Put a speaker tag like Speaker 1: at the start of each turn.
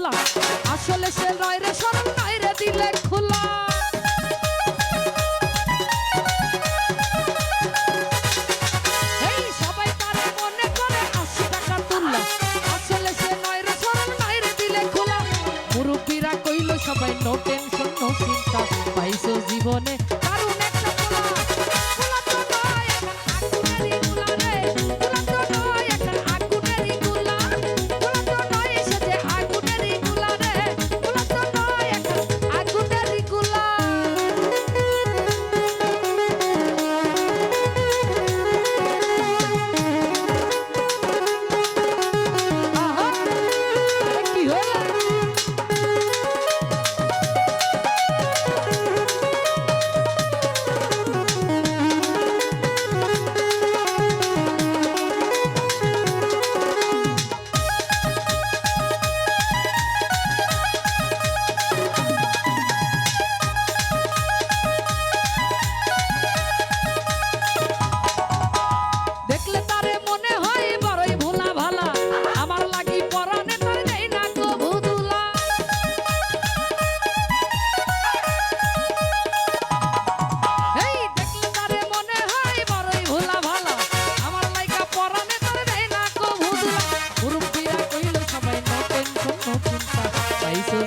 Speaker 1: তুলা আসলে সে নয় রে সরল নয় রে দিলে খোলা এই সবাই তারে মনে করে 80 টাকা তুলা আসলে সে নয় রে সরল নয় রে দিলে খোলা মুরব্বীরা কইলো সবাই নো টেনশন নো চিন্তা পাইছো জীবনে কারণ একটা খোলা খোলা তো নয় আগুনেরই গুলা রে খোলা তো নয় একটা আগুনেরই গুলা খোলা তো নয় এসেছে আগুনেরই গুলা রে খোলা তো নয় একটা আগুনেরই গুলা আহা কি হলো দেখলে তারে মনে হয় বড়ই ভোলা ভালা আমার লাগি পরানে তার দেই না গো বুদুলা এই দেখলে তারে মনে হয় বড়ই ভোলা ভালা আমার লাইগা পরানে তার দেই না গো বুদুলা মুরব্বিরা কইলো সবাই নো টেনশন নো চিন্তা পাইছো